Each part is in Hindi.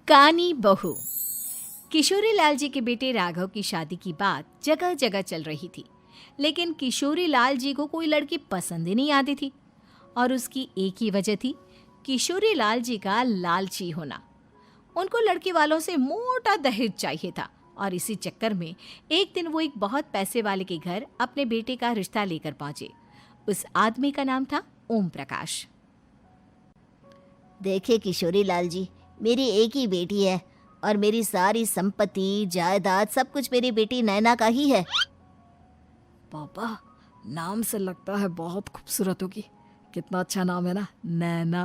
कानी बहू। किशोरी लाल जी के बेटे राघव की शादी की बात जगह जगह चल रही थी, लेकिन किशोरी लाल जी को कोई लड़की पसंद ही नहीं आती थी। और उसकी एक ही वजह थी, किशोरी लाल जी का लालची होना। उनको लड़की वालों से मोटा दहेज चाहिए था और इसी चक्कर में एक दिन वो एक बहुत पैसे वाले के घर अपने बेटे का रिश्ता लेकर पहुंचे। उस आदमी का नाम था ओम प्रकाश। देखिए किशोरी लाल जी, मेरी एक ही बेटी है और मेरी सारी संपत्ति जायदाद सब कुछ मेरी बेटी नैना का ही है। पापा, नाम से लगता है बहुत खूबसूरत होगी। कितना अच्छा नाम है ना, नैना।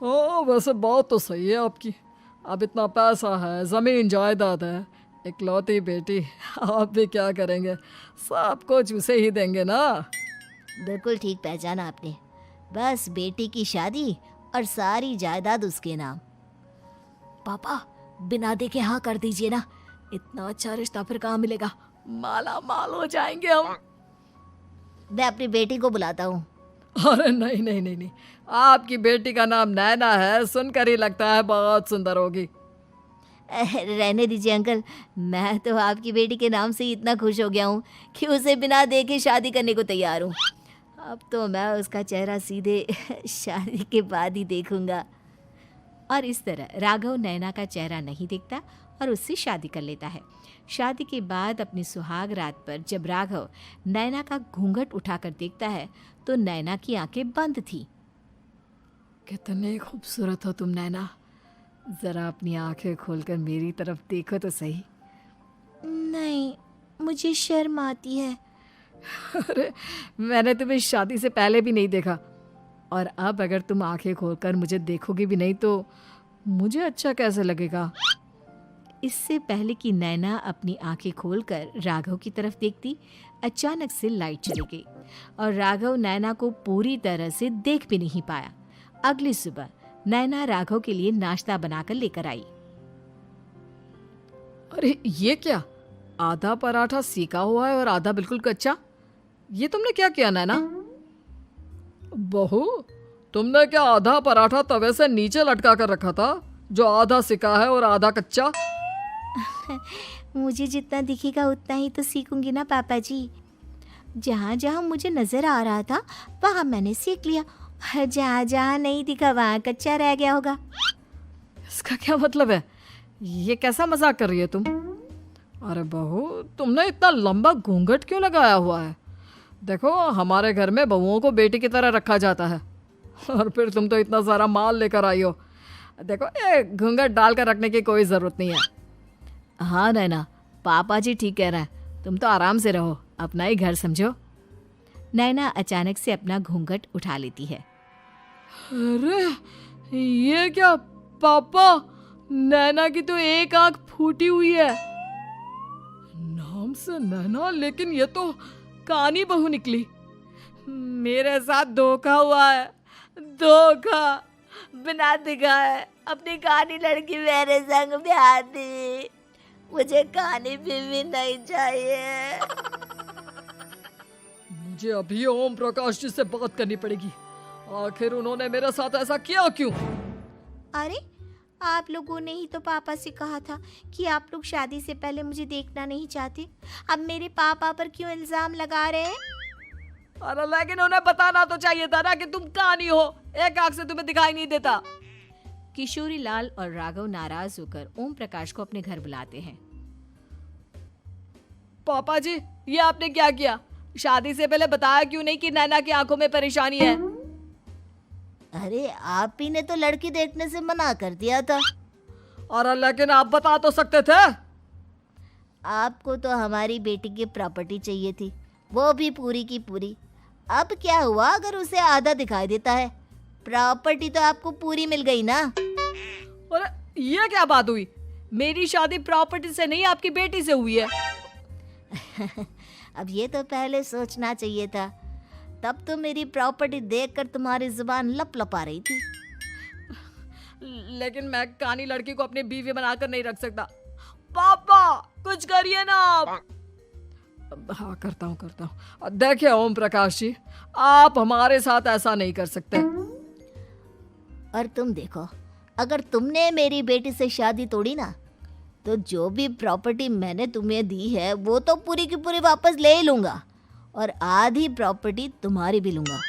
ओ, वैसे बात तो सही है आपकी। अब इतना पैसा है, जमीन जायदाद है, इकलौती बेटी, आप भी क्या करेंगे? सब कुछ उसे ही देंगे ना। बिल्कुल ठीक पहचाना आपने। बस बेटी की शादी और सारी जायदाद उसके नाम। पापा, बिना देखे हाँ कर दीजिए ना। इतना अच्छा रिश्ता फिर कहाँ मिलेगा? माला माल हो जाएंगे हम। मैं अपनी बेटी को बुलाता हूँ। अरे नहीं नहीं नहीं नहीं, आपकी बेटी का नाम नैना है, सुनकर ही लगता है बहुत सुंदर होगी। रहने दीजिए अंकल, मैं तो आपकी बेटी के नाम से ही इतना खुश हो गया हूँ कि उसे बिना देखे शादी करने को तैयार हूँ। अब तो मैं उसका चेहरा सीधे शादी के बाद ही देखूंगा। और इस तरह राघव नैना का चेहरा नहीं देखता और उससे शादी कर लेता है। शादी के बाद अपनी सुहाग रात पर जब राघव नैना का घूंघट उठाकर देखता है तो नैना की आंखें बंद थी। कितनी खूबसूरत हो तुम नैना, जरा अपनी आंखें खोलकर मेरी तरफ देखो तो सही। नहीं, मुझे शर्म आती है। अरे, मैंने तुम्हें शादी से पहले भी नहीं देखा, और अब अगर तुम आंखें खोलकर मुझे देखोगी भी नहीं तो मुझे अच्छा कैसे लगेगा? इससे पहले कि नैना अपनी आंखें खोलकर राघव की तरफ देखती, अचानक से लाइट चली गई और राघव नैना को पूरी तरह से देख भी नहीं पाया। अगली सुबह नैना राघव के लिए नाश्ता बनाकर लेकर आई। अरे ये क्या, आधा पराठा सेका हुआ है और आधा बिल्कुल कच्चा। ये तुमने क्या किया नैना? बहू, तुमने क्या आधा पराठा तवे से नीचे लटका कर रखा था, जो आधा सेका है और आधा कच्चा? मुझे जितना दिखेगा उतना ही तो सीखूंगी ना पापा जी। जहाँ जहाँ मुझे नजर आ रहा था वहाँ मैंने सीख लिया, जहाँ जहाँ नहीं दिखा वहाँ कच्चा रह गया होगा। इसका क्या मतलब है? ये कैसा मजाक कर रही है तुम? अरे बहू, तुमने इतना लंबा घूंघट क्यों लगाया हुआ है? देखो, हमारे घर में बहुओं को बेटी की तरह रखा जाता है, और फिर तुम तो इतना सारा माल लेकर आई हो। देखो, ये घूंघट डालकर रखने की कोई ज़रूरत नहीं है। हाँ नैना, पापा जी ठीक कह रहे हैं, तुम तो आराम से रहो, अपना ही घर समझो। नैना अचानक से अपना घूंघट उठा लेती है। अरे ये क्या पापा, नैना की तो एक आंख फूटी हुई है। नाम से नैना, लेकिन ये तो कानी बहू निकली। मेरे साथ धोखा हुआ है, धोखा। बिना दिखाए अपनी कानी लड़की मेरे संग ब्याह दी। मुझे कानी बीवी नहीं चाहिए। मुझे अभी ओम प्रकाश जी से बात करनी पड़ेगी। आखिर उन्होंने मेरे साथ ऐसा किया क्यों? अरे, आप लोगों ने ही तो पापा से कहा था कि आप लोग शादी से पहले मुझे देखना नहीं चाहते। अब मेरे पापा पर क्यों इल्जाम लगा रहे हैं? अरे लेकिन उन्हें बताना तो चाहिए था ना कि तुम कानी हो, एक आंख से तुम्हें दिखाई नहीं देता। किशोरी लाल और राघव नाराज होकर ओम प्रकाश को अपने घर बुलाते हैं। पापा जी, ये आपने क्या किया? शादी से पहले बताया क्यों नहीं कि नैना की आंखों में परेशानी है? अरे, आप ही ने तो लड़की देखने से मना कर दिया था। और लेकिन आप बता तो सकते थे। आपको तो हमारी बेटी की प्रॉपर्टी चाहिए थी, वो भी पूरी की पूरी। अब क्या हुआ अगर उसे आधा दिखाई देता है? प्रॉपर्टी तो आपको पूरी मिल गई ना। अरे ये क्या बात हुई? मेरी शादी प्रॉपर्टी से नहीं, आपकी बेटी से हुई है। अब ये तो पहले सोचना चाहिए था, तब तो मेरी प्रॉपर्टी देखकर तुम्हारी जुबान लप लपा रही थी। लेकिन मैं कानी लड़की को अपनी बीवी बनाकर नहीं रख सकता। पापा, कुछ करिए ना आप। हाँ, करता हूँ। देखिए ओम प्रकाश जी, आप हमारे साथ ऐसा नहीं कर सकते। और तुम देखो, अगर तुमने मेरी बेटी से शादी तोड़ी ना, तो जो भी प्रॉपर्टी मैंने तुम्हें दी है वो तो पूरी की पूरी वापस ले ही लूँगा, और आधी प्रॉपर्टी तुम्हारी भी लूँगा।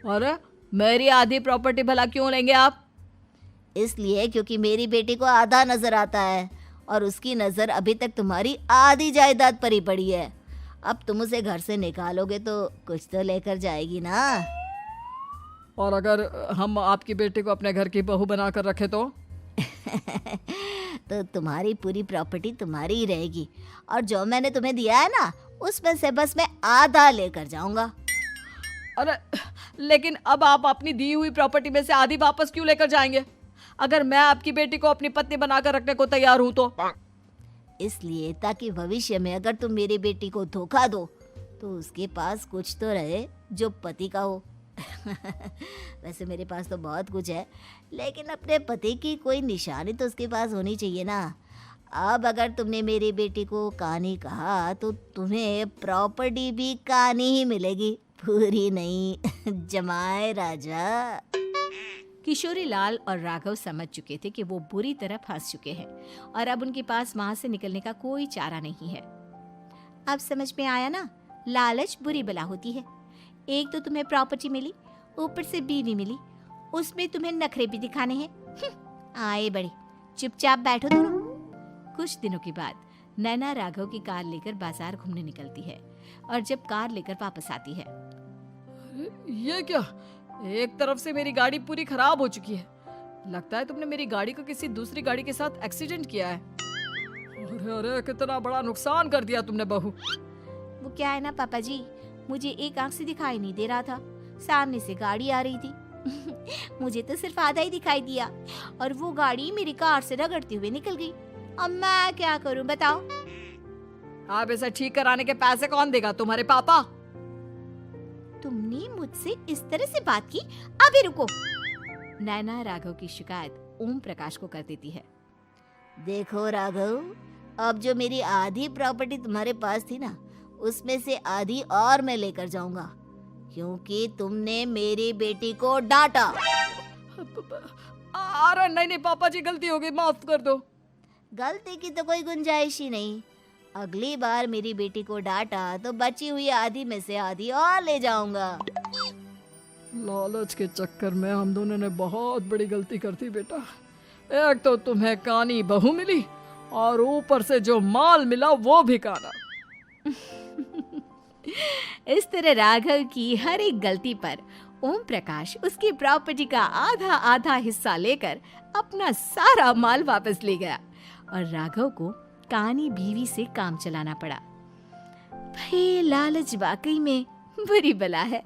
अरे मेरी आधी प्रॉपर्टी भला क्यों लेंगे आप? इसलिए क्योंकि मेरी बेटी को आधा नज़र आता है और उसकी नज़र अभी तक तुम्हारी आधी जायदाद पर ही पड़ी है। अब तुम उसे घर से निकालोगे तो कुछ तो लेकर जाएगी ना। और अगर हम आपकी बेटी को अपने घर की बहू बना कर रखे तो? तो तुम्हारी पूरी प्रॉपर्टी तुम्हारी ही रहेगी, और जो मैंने तुम्हें दिया है ना, उसमें से बस मैं आधा लेकर जाऊंगा। अरे लेकिन अब आप अपनी दी हुई प्रॉपर्टी में से आधी वापस क्यों लेकर जाएंगे? अगर मैं आपकी बेटी को अपनी पत्नी बनाकर रखने को तैयार हूं तो? इसलिए ताकि भविष्य में अगर तुम मेरी बेटी को धोखा दो तो उसके पास कुछ तो रहे जो पति का हो। वैसे मेरे पास तो बहुत कुछ है, लेकिन अपने पति की कोई निशानी तो उसके पास होनी चाहिए ना। अब अगर तुमने मेरी बेटी को कानी कहा तो तुम्हें प्रॉपर्टी भी कानी ही मिलेगी, पूरी नहीं। जमाए राजा। किशोरी लाल और राघव समझ चुके थे कि वो बुरी तरह फंस चुके हैं और अब उनके पास वहां से निकलने का कोई चारा नहीं है। अब समझ में आया ना, लालच बुरी बला होती है। एक तो तुम्हें प्रॉपर्टी मिली, ऊपर से बीवी मिली, उसमें तुम्हें नखरे भी दिखाने हैं। आए बड़े, चुपचाप बैठो दोनों। कुछ दिनों के बाद नैना राघव की कार लेकर बाजार घूमने निकलती है और जब कार लेकर वापस आती है, ये क्या? एक तरफ से मेरी गाड़ी पूरी खराब हो चुकी है। लगता है तुमने मेरी गाड़ी को किसी दूसरी गाड़ी के साथ एक्सीडेंट किया है। अरे अरे कितना बड़ा नुकसान कर दिया तुमने बहू। वो क्या है ना पापा जी, मुझे एक आंख से दिखाई नहीं दे रहा था, सामने से गाड़ी आ रही थी। मुझे तो सिर्फ आधा ही दिखाई दिया और वो गाड़ी मेरी कार से रगड़ते हुए निकल गई। अब मैं क्या करूं बताओ? आप इसे ठीक कराने के पैसे कौन देगा? तुम्हारे पापा? तुमने मुझसे इस तरह से बात की? अभी रुको। नैना राघव की शिकायत ओम प्रकाश को कर देती है। देखो राघव, अब जो मेरी आधी प्रॉपर्टी तुम्हारे पास थी ना, उसमें से आधी और मैं लेकर जाऊंगा, क्योंकि तुमने मेरी बेटी को डांटा। अरे नहीं नहीं पापा जी, गलती हो गई, माफ कर दो। गलती की तो कोई गुंजाइश ही नहीं। अगली बार मेरी बेटी को डांटा तो बची हुई आधी में से आधी और ले जाऊंगा। लालच के चक्कर में हम दोनों ने बहुत बड़ी गलती कर दी बेटा। एक तो तुम्हें कानी बहू मिली और ऊपर से जो माल मिला वो भी काना। इस तरह राघव की हर एक गलती पर ओम प्रकाश उसकी प्रॉपर्टी का आधा आधा हिस्सा लेकर अपना सारा माल वापस ले गया और राघव को कानी बीवी से काम चलाना पड़ा। भाई लालच वाकई में बुरी बला है।